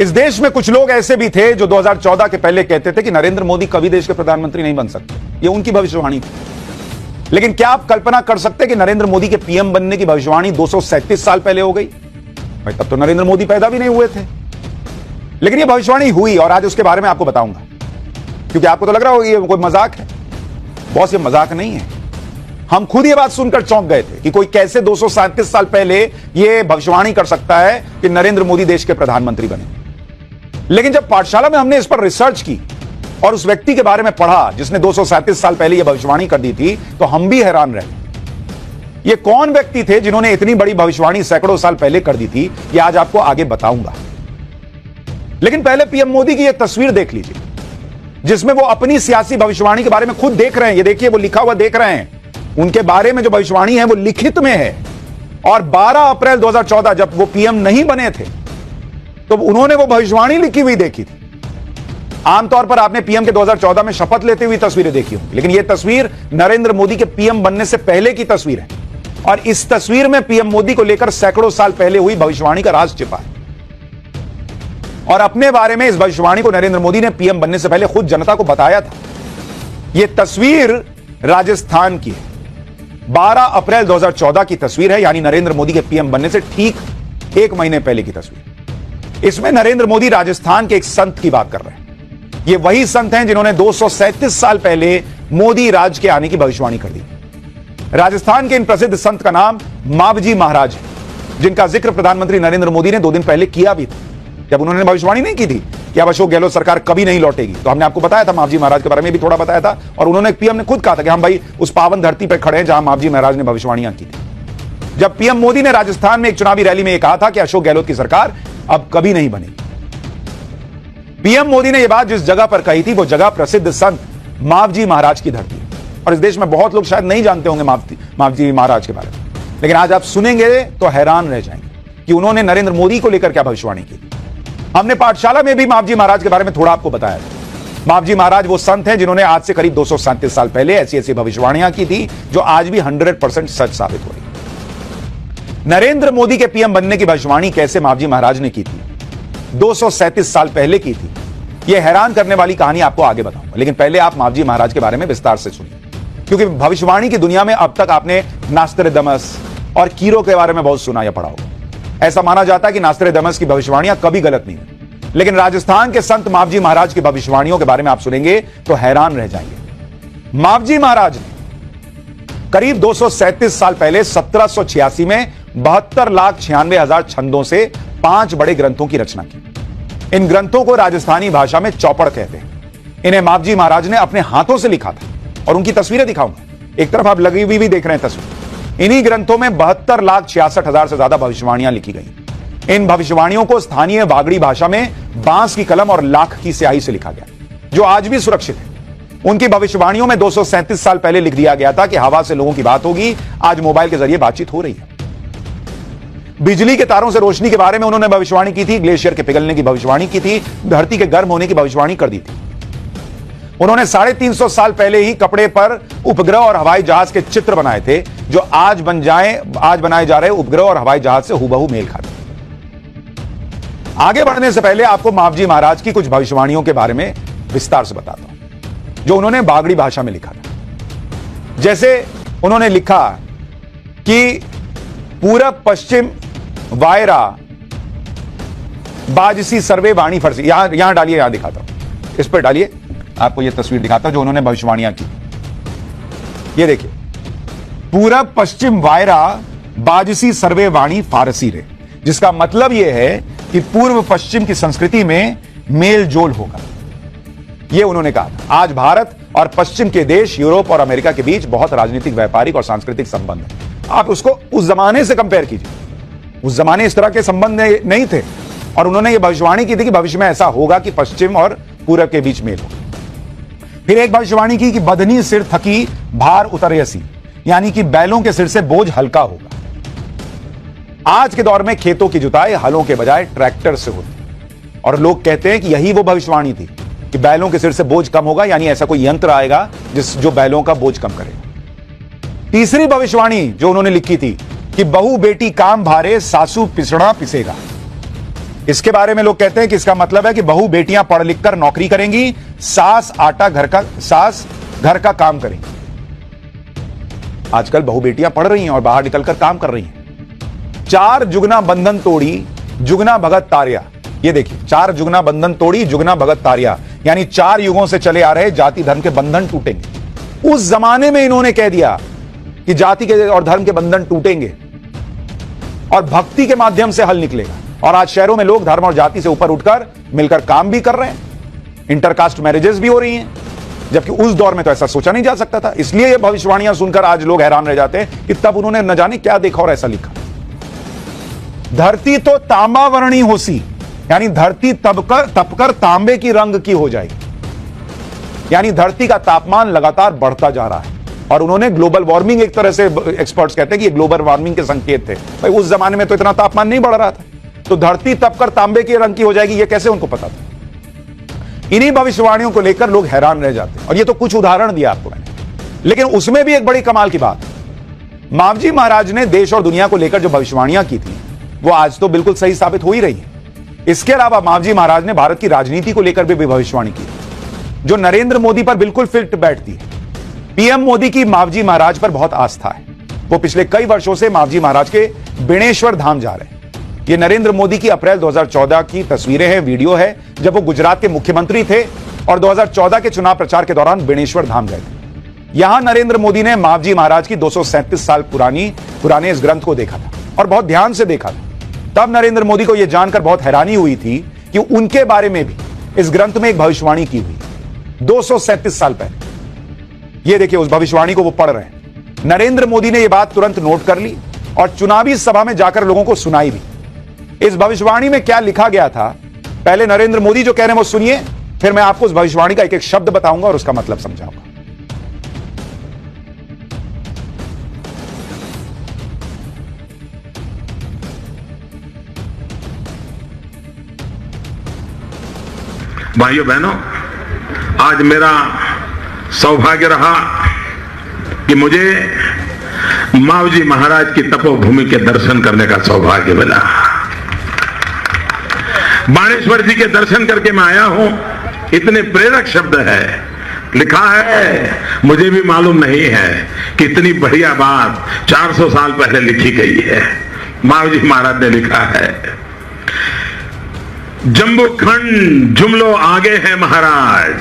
इस देश में कुछ लोग ऐसे भी थे जो 2014 के पहले कहते थे कि नरेंद्र मोदी कभी देश के प्रधानमंत्री नहीं बन सकते। ये उनकी भविष्यवाणी थी। लेकिन क्या आप कल्पना कर सकते कि नरेंद्र मोदी के पीएम बनने की भविष्यवाणी 237 साल पहले हो गई? भाई तब तो नरेंद्र मोदी पैदा भी नहीं हुए थे। लेकिन यह भविष्यवाणी हुई और आज उसके बारे में आपको बताऊंगा, क्योंकि आपको तो लग रहा होगा ये कोई मजाक है। बॉस, ये मजाक नहीं है। हम खुद ये बात सुनकर चौंक गए थे कि कोई कैसे 237 साल पहले यह भविष्यवाणी कर सकता है कि नरेंद्र मोदी देश के प्रधानमंत्री बने। लेकिन जब पाठशाला में हमने इस पर रिसर्च की और उस व्यक्ति के बारे में पढ़ा जिसने 237 साल पहले यह भविष्यवाणी कर दी थी, तो हम भी हैरान रहे। ये कौन व्यक्ति थे जिन्होंने इतनी बड़ी भविष्यवाणी सैकड़ों साल पहले कर दी थी, यह आज आपको आगे बताऊंगा। लेकिन पहले पीएम मोदी की यह तस्वीर देख लीजिए, जिसमें वो अपनी सियासी भविष्यवाणी के बारे में खुद देख रहे हैं। ये देखिए, वो लिखा हुआ देख रहे हैं। उनके बारे में जो भविष्यवाणी है वो लिखित में है। और 12 अप्रैल 2014 जब वो पीएम नहीं बने थे, तो उन्होंने वो भविष्यवाणी लिखी हुई देखी थी। आमतौर पर आपने पीएम के 2014 में शपथ लेते हुए तस्वीरें देखी होंगी, लेकिन यह तस्वीर नरेंद्र मोदी के पीएम बनने से पहले की तस्वीर है। और इस तस्वीर में पीएम मोदी को लेकर सैकड़ों साल पहले हुई भविष्यवाणी का राज छिपा है। और अपने बारे में इस भविष्यवाणी को नरेंद्र मोदी ने पीएम बनने से पहले खुद जनता को बताया था। यह तस्वीर राजस्थान की है। 12 अप्रैल 2014 की तस्वीर है, यानी नरेंद्र मोदी के पीएम बनने से ठीक 1 महीने पहले की तस्वीर। इसमें नरेंद्र मोदी राजस्थान के एक संत की बात कर रहे हैं। ये वही संत हैं जिन्होंने 237 साल पहले मोदी राज के आने की भविष्यवाणी कर दी। राजस्थान के इन प्रसिद्ध संत का नाम मावजी महाराज है, जिनका जिक्र प्रधानमंत्री नरेंद्र मोदी ने 2 दिन पहले किया भी था। जब उन्होंने भविष्यवाणी नहीं की थी कि अब अशोक गहलोत सरकार कभी नहीं लौटेगी, तो हमने आपको बताया था, मावजी महाराज के बारे में भी थोड़ा बताया था। और उन्होंने, पीएम ने खुद कहा था कि हम भाई उस पावन धरती पर खड़े हैं जहां मावजी महाराज ने भविष्यवाणियां की थी। जब पीएम मोदी ने राजस्थान में एक चुनावी रैली में यह कहा था कि अशोक गहलोत की सरकार अब कभी नहीं बनेगी। पीएम मोदी ने यह बात जिस जगह पर कही थी, वो जगह प्रसिद्ध संत मावजी महाराज की धरती है। और इस देश में बहुत लोग शायद नहीं जानते होंगे मावजी महाराज के बारे में, लेकिन आज आप सुनेंगे तो हैरान रह जाएंगे कि उन्होंने नरेंद्र मोदी को लेकर क्या भविष्यवाणी की थी। हमने पाठशाला में भी मावजी महाराज के बारे में थोड़ा आपको बताया था। मावजी महाराज वो संत हैं जिन्होंने आज से करीब 237 साल पहले ऐसी ऐसी भविष्यवाणियां की थी जो आज भी 100% सच साबित हो रही। नरेंद्र मोदी के पीएम बनने की भविष्यवाणी कैसे मावजी महाराज ने की थी, 237 साल पहले की थी, यह हैरान करने वाली कहानी आपको आगे बताऊंगा। लेकिन पहले आप मावजी महाराज के बारे में विस्तार से सुनिए, क्योंकि भविष्यवाणी की दुनिया में अब तक आपने नास्ट्रेडमस और कीरो के बारे में बहुत सुना या पढ़ा होगा। ऐसा माना जाता है कि नास्ट्रेडमस की भविष्यवाणियां कभी गलत नहीं हुई, लेकिन राजस्थान के संत मावजी महाराज की भविष्यवाणियों के बारे में आप सुनेंगे तो हैरान रह जाएंगे। मावजी महाराज ने करीब 237 साल पहले 1786 में 72,96,000 छंदों से 5 बड़े ग्रंथों की रचना की। इन ग्रंथों को राजस्थानी भाषा में चौपड़ कहते हैं। इन्हें मावजी महाराज ने अपने हाथों से लिखा था और उनकी तस्वीरें दिखाऊंगा। एक तरफ आप लगी हुई भी देख रहे हैं तस्वीर। इन्हीं ग्रंथों में 72,66,000 से ज्यादा भविष्यवाणियां लिखी गई। इन भविष्यवाणियों को स्थानीय बागड़ी भाषा में बांस की कलम और लाख की स्याही से लिखा गया, जो आज भी सुरक्षित है। उनकी भविष्यवाणियों में 237 साल पहले लिख दिया गया था कि हवा से लोगों की बात होगी। आज मोबाइल के जरिए बातचीत हो रही है। बिजली के तारों से रोशनी के बारे में उन्होंने भविष्यवाणी की थी। ग्लेशियर के पिघलने की भविष्यवाणी की थी। धरती के गर्म होने की भविष्यवाणी कर दी थी। उन्होंने 350 साल पहले ही कपड़े पर उपग्रह और हवाई जहाज के चित्र बनाए थे, जो आज बनाए जा रहे उपग्रह और हवाई जहाज से हुबहू मेल खाते। आगे बढ़ने से पहले आपको मावजी महाराज की कुछ भविष्यवाणियों के बारे में विस्तार से बताता हूं, जो उन्होंने बागड़ी भाषा में लिखा था। जैसे उन्होंने लिखा कि पूरब पश्चिम वायरा बाजसी सर्वे वाणी फरसी। यहां डालिए, यहां दिखाता हूं, इस पर डालिए, आपको यह तस्वीर दिखाता हूं जो उन्होंने भविष्यवाणियां की। ये देखिए, पूरब पश्चिम वायरा बाजसी सर्वे वाणी फारसी रे, जिसका मतलब यह है कि पूर्व पश्चिम की संस्कृति में मेल जोल होगा। यह उन्होंने कहा था। आज भारत और पश्चिम के देश यूरोप और अमेरिका के बीच बहुत राजनीतिक, व्यापारिक और सांस्कृतिक संबंध है। आप उसको उस जमाने से कंपेयर कीजिए। उस जमाने इस तरह के संबंध नहीं थे, और उन्होंने यह भविष्यवाणी की थी कि भविष्य में ऐसा होगा कि पश्चिम और पूरब के बीच मेल होगा। फिर एक भविष्यवाणी की कि बदनी सिर थकी भार उतरयसी, यानी कि बैलों के सिर से बोझ हल्का होगा। आज के दौर में खेतों की जुताई हलों के बजाय ट्रैक्टर से होती, और लोग कहते हैं कि यही वो भविष्यवाणी थी कि बैलों के सिर से बोझ कम होगा, यानी ऐसा कोई यंत्र आएगा जो बैलों का बोझ कम करेगा। तीसरी भविष्यवाणी जो उन्होंने लिखी थी कि बहू बेटी काम भारे सासू पिसड़ा पिसेगा। इसके बारे में लोग कहते हैं कि इसका मतलब है कि बहू बेटियां पढ़ लिख कर नौकरी करेंगी, सास घर का काम करेंगी। आजकल बहू बेटियां पढ़ रही हैं और बाहर निकलकर काम कर रही हैं। 4 जुगना बंधन तोड़ी जुगना भगत तारिया। ये देखिए, 4 जुगना बंधन तोड़ी जुगना भगत तारिया, यानी 4 युगों से चले आ रहे जाति धर्म के बंधन टूटेंगे। उस जमाने में इन्होंने कह दिया कि जाति के और धर्म के बंधन टूटेंगे और भक्ति के माध्यम से हल निकलेगा। और आज शहरों में लोग धर्म और जाति से ऊपर उठकर मिलकर काम भी कर रहे हैं, इंटरकास्ट मैरिजेस भी हो रही हैं, जबकि उस दौर में तो ऐसा सोचा नहीं जा सकता था। इसलिए ये भविष्यवाणियां सुनकर आज लोग हैरान रह जाते हैं कि तब उन्होंने न जाने क्या देखा और ऐसा लिखा। धरती तो तांबा वर्णी होसी, यानी धरती तपकर तांबे की रंग की हो जाएगी, यानी धरती का तापमान लगातार बढ़ता जा रहा है। और उन्होंने ग्लोबल वार्मिंग, एक तरह से एक्सपर्ट्स कहते हैं कि ये ग्लोबल वार्मिंग के संकेत थे। भाई उस जमाने में तो इतना तापमान नहीं बढ़ रहा था, तो धरती तपकर तांबे के रंग की हो जाएगी, ये कैसे उनको पता था? इन्हीं भविष्यवाणियों को लेकर लोग हैरान रह जाते हैं। और ये तो कुछ उदाहरण दिया आपको मैंने, लेकिन उसमें भी एक बड़ी कमाल की बात, मावजी महाराज ने देश और दुनिया को लेकर जो भविष्यवाणियां की थी वो आज तो बिल्कुल सही साबित हो ही रही है। इसके अलावा मावजी महाराज ने भारत की राजनीति को लेकर भी भविष्यवाणी की, जो नरेंद्र मोदी पर बिल्कुल फिट बैठती है। पीएम मोदी की मावजी महाराज पर बहुत आस्था है। वो पिछले कई वर्षों से मावजी महाराज के बेणेश्वर धाम जा रहे हैं। ये नरेंद्र मोदी की अप्रैल 2014 की तस्वीरें हैं, वीडियो है, जब वो गुजरात के मुख्यमंत्री थे और 2014 के चुनाव प्रचार के दौरान बेणेश्वर धाम गए थे। यहां नरेंद्र मोदी ने मावजी महाराज की 237 साल पुराने इस ग्रंथ को देखा था और बहुत ध्यान से देखा था। तब नरेंद्र मोदी को यह जानकर बहुत हैरानी हुई थी कि उनके बारे में भी इस ग्रंथ में एक भविष्यवाणी की हुई 237 साल पहले। यह देखिए, उस भविष्यवाणी को वो पढ़ रहे हैं। नरेंद्र मोदी ने यह बात तुरंत नोट कर ली और चुनावी सभा में जाकर लोगों को सुनाई भी। इस भविष्यवाणी में क्या लिखा गया था, पहले नरेंद्र मोदी जो कह रहे हैं वो सुनिए, फिर मैं आपको उस भविष्यवाणी का एक एक शब्द बताऊंगा और उसका मतलब समझाऊंगा। भाइयों बहनों, आज मेरा सौभाग्य रहा कि मुझे मावजी महाराज की तपोभूमि के दर्शन करने का सौभाग्य मिला। बाणेश्वर जी के दर्शन करके मैं आया हूं। इतने प्रेरक शब्द है, लिखा है, मुझे भी मालूम नहीं है कि इतनी बढ़िया बात 400 साल पहले लिखी गई है। मावजी महाराज ने लिखा है, जम्बू खंड जुमलो आगे है महाराज,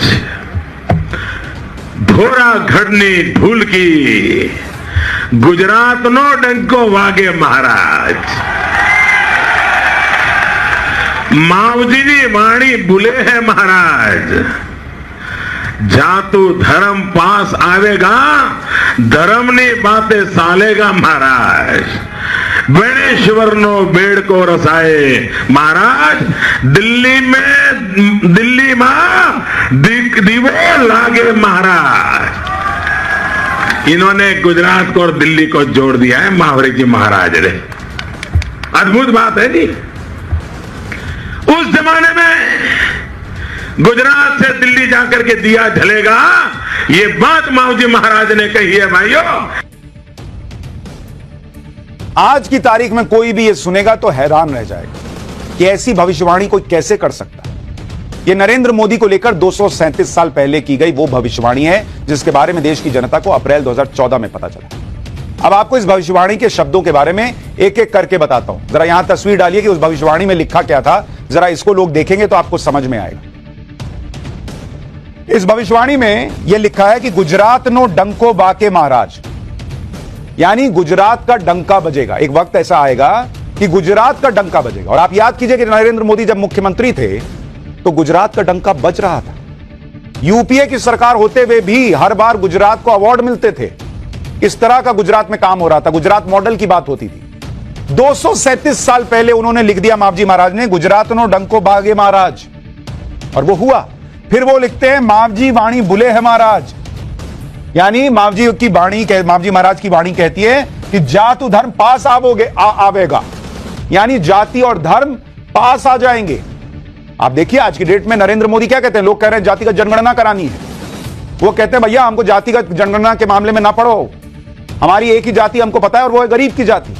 धोरा घड़नी धूल की, गुजरात नो डंको वागे महाराज। मावजी जी वाणी बुले है महाराज, जातु धर्म पास आवेगा, धर्म ने बातें सालेगा महाराज। बेणेश्वर नो बेड़ को रसाए महाराज, दिल्ली में दीवो लागे महाराज। इन्होंने गुजरात को और दिल्ली को जोड़ दिया है महावरी जी महाराज ने। अद्भुत बात है जी। उस जमाने में गुजरात से दिल्ली जाकर के दिया जलेगा, ये बात मावजी महाराज ने कही है भाइयों। आज की तारीख में कोई भी ये सुनेगा तो हैरान रह जाएगा कि ऐसी भविष्यवाणी कोई कैसे कर सकता है। ये नरेंद्र मोदी को लेकर 237 साल पहले की गई वो भविष्यवाणी है जिसके बारे में देश की जनता को अप्रैल 2014 में पता चला। अब आपको इस भविष्यवाणी के शब्दों के बारे में एक एक करके बताता हूं। जरा यहां तस्वीर डालिए कि उस भविष्यवाणी में लिखा क्या था। जरा इसको लोग देखेंगे तो आपको समझ में आएगा। इस भविष्यवाणी में यह लिखा है कि गुजरात नो डंको बाके महाराज, यानी गुजरात का डंका बजेगा। एक वक्त ऐसा आएगा कि गुजरात का डंका बजेगा। और आप याद कीजिए कि नरेंद्र मोदी जब मुख्यमंत्री थे तो गुजरात का डंका बज रहा था। यूपीए की सरकार होते हुए भी हर बार गुजरात को अवार्ड मिलते थे। इस तरह का गुजरात में काम हो रहा था, गुजरात मॉडल की बात होती थी। 237 साल पहले उन्होंने लिख दिया मावजी महाराज ने, गुजरात नो डंको बागे महाराज, और वो हुआ। फिर वो लिखते हैं मावजी वाणी बुले है महाराज, यानी मावजी महाराज की वाणी कहती है कि जातु धर्म पास आवेगा, यानी जाति और धर्म पास आ जाएंगे। आप देखिए आज की डेट में नरेंद्र मोदी क्या कहते हैं। लोग कह रहे हैं जातिगत जनगणना करानी है, वो कहते हैं भैया हमको जातिगत जनगणना के मामले में ना पढ़ो, हमारी एक ही जाति हमको पता है और वो है गरीब की जाति।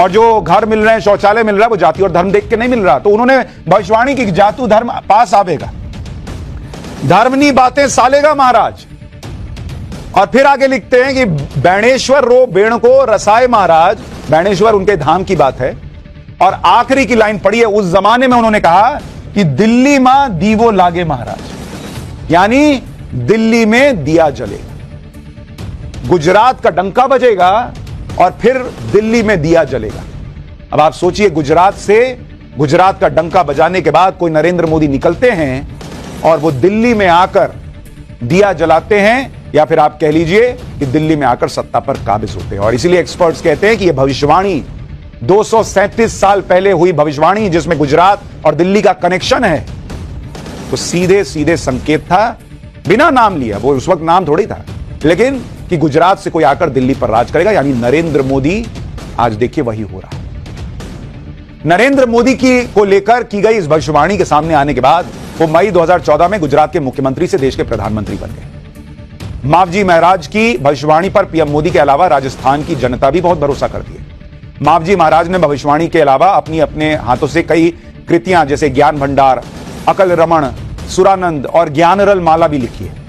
और जो घर मिल रहे हैं, शौचालय मिल रहा है, वो जाति और धर्म देख के नहीं मिल रहा। तो उन्होंने भविष्यवाणी की जातु धर्म पास आवेगा, धर्मनी बातें सालेगा महाराज। और फिर आगे लिखते हैं कि बैणेश्वर रो बेण को रसाए महाराज। बैणेश्वर उनके धाम की बात है। और आखिरी की लाइन पढ़ी है, उस जमाने में उन्होंने कहा कि दिल्ली मां दीवो लागे महाराज, यानी दिल्ली में दिया जलेगा, गुजरात का डंका बजेगा और फिर दिल्ली में दिया जलेगा। अब आप सोचिए, गुजरात का डंका बजाने के बाद कोई नरेंद्र मोदी निकलते हैं और वो दिल्ली में आकर दिया जलाते हैं, या फिर आप कह लीजिए कि दिल्ली में आकर सत्ता पर काबिज होते हैं। और इसीलिए एक्सपर्ट्स कहते हैं कि यह भविष्यवाणी 237 साल पहले हुई भविष्यवाणी, जिसमें गुजरात और दिल्ली का कनेक्शन है, तो सीधे सीधे संकेत था, बिना नाम लिया, वो उस वक्त नाम थोड़ी था, लेकिन कि गुजरात से कोई आकर दिल्ली पर राज करेगा। यानी नरेंद्र मोदी, आज देखिए वही हो रहा है। नरेंद्र मोदी को लेकर की गई इस भविष्यवाणी के सामने आने के बाद वो मई 2014 में गुजरात के मुख्यमंत्री से देश के प्रधानमंत्री बन गए। मावजी महाराज की भविष्यवाणी पर पीएम मोदी के अलावा राजस्थान की जनता भी बहुत भरोसा करती है। मावजी महाराज ने भविष्यवाणी के अलावा अपने हाथों से कई कृतियां जैसे ज्ञान भंडार, अकल रमण, सुरानंद और ज्ञानरल माला भी लिखी है।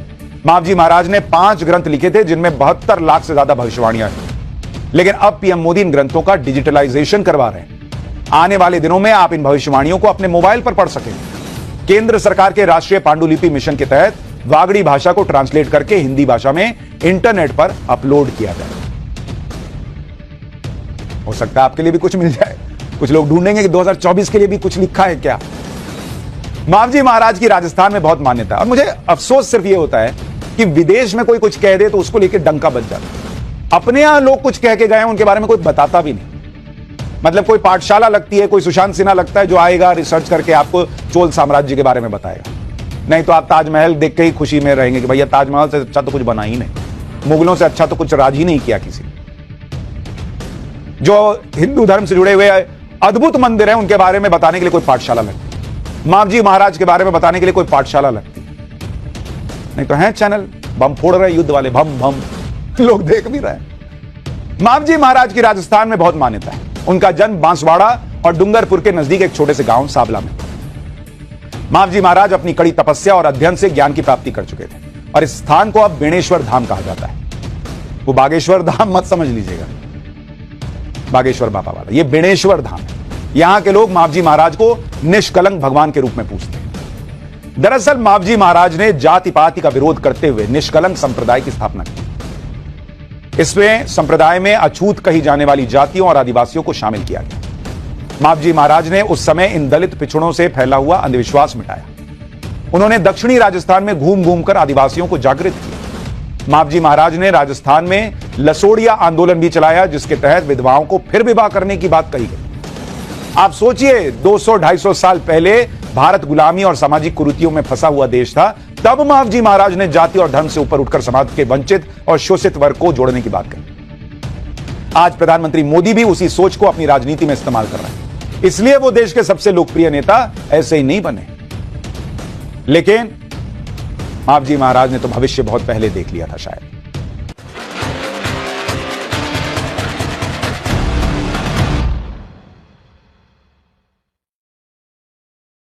मावजी महाराज ने 5 ग्रंथ लिखे थे, जिनमें 72 लाख से ज्यादा भविष्यवाणियां हैं। लेकिन अब पीएम मोदी इन ग्रंथों का डिजिटलाइजेशन करवा रहे हैं। आने वाले दिनों में आप इन भविष्यवाणियों को अपने मोबाइल पर पढ़ सकेंगे। केंद्र सरकार के राष्ट्रीय पांडुलिपि मिशन के तहत वागड़ी भाषा को ट्रांसलेट करके हिंदी भाषा में इंटरनेट पर अपलोड किया जाए। हो सकता है आपके लिए भी कुछ मिल जाए। कुछ लोग ढूंढेंगे कि 2024 के लिए भी कुछ लिखा है क्या। मावजी महाराज की राजस्थान में बहुत मान्यता है। और मुझे अफसोस सिर्फ यह होता है कि विदेश में कोई कुछ कह दे तो उसको लेकर डंका बज जाता है। अपने यहां लोग कुछ कह के गए हैं, उनके बारे में कोई बताता भी नहीं। मतलब कोई पाठशाला लगती है, कोई सुशांत सिन्हा लगता है जो आएगा रिसर्च करके आपको चोल साम्राज्य के बारे में बताएगा। नहीं तो आप ताजमहल देख के ही खुशी में रहेंगे कि भैया ताजमहल से अच्छा तो कुछ बना ही नहीं, मुगलों से अच्छा तो कुछ राज ही नहीं किया किसी। जो हिंदू धर्म से जुड़े हुए अद्भुत मंदिर हैं, उनके बारे में बताने के लिए कोई पाठशाला लगती है। मावजी महाराज के बारे में बताने के लिए कोई पाठशाला लगती है। नहीं तो है चैनल बम फोड़ रहे युद्ध वाले, भम भम, लोग देख भी रहे हैं। मावजी महाराज की राजस्थान में बहुत मान्यता है। उनका जन्म बांसवाड़ा और डूंगरपुर के नजदीक एक छोटे से गांव साबला में। मावजी महाराज अपनी कड़ी तपस्या और अध्ययन से ज्ञान की प्राप्ति कर चुके थे और इस स्थान को अब बेणेश्वर धाम कहा जाता है। वो बागेश्वर धाम मत समझ लीजिएगा, बागेश्वर बाबा वाला, ये बेणेश्वर धाम है। यहां के लोग मावजी महाराज को निष्कलंक भगवान के रूप में पूजते हैं। दरअसल मावजी महाराज ने जाति पाति का विरोध करते हुए निष्कलंक संप्रदाय की स्थापना की। इसमें संप्रदाय में अछूत कही जाने वाली जातियों और आदिवासियों को शामिल किया गया। मावजी महाराज ने उस समय इन दलित पिछड़ों से फैला हुआ अंधविश्वास मिटाया। उन्होंने दक्षिणी राजस्थान में घूम घूम कर आदिवासियों को जागृत किया। मावजी महाराज ने राजस्थान में लसोड़िया आंदोलन भी चलाया, जिसके तहत विधवाओं को फिर विवाह करने की बात कही गई। आप सोचिए, 200-250 साल पहले भारत गुलामी और सामाजिक कुरीतियों में फंसा हुआ देश था, तब मावजी महाराज ने जाति और धर्म से ऊपर उठकर समाज के वंचित और शोषित वर्ग को जोड़ने की बात कही। आज प्रधानमंत्री मोदी भी उसी सोच को अपनी राजनीति में इस्तेमाल कर रहे हैं। इसलिए वो देश के सबसे लोकप्रिय नेता ऐसे ही नहीं बने। लेकिन मावजी महाराज ने तो भविष्य बहुत पहले देख लिया था शायद।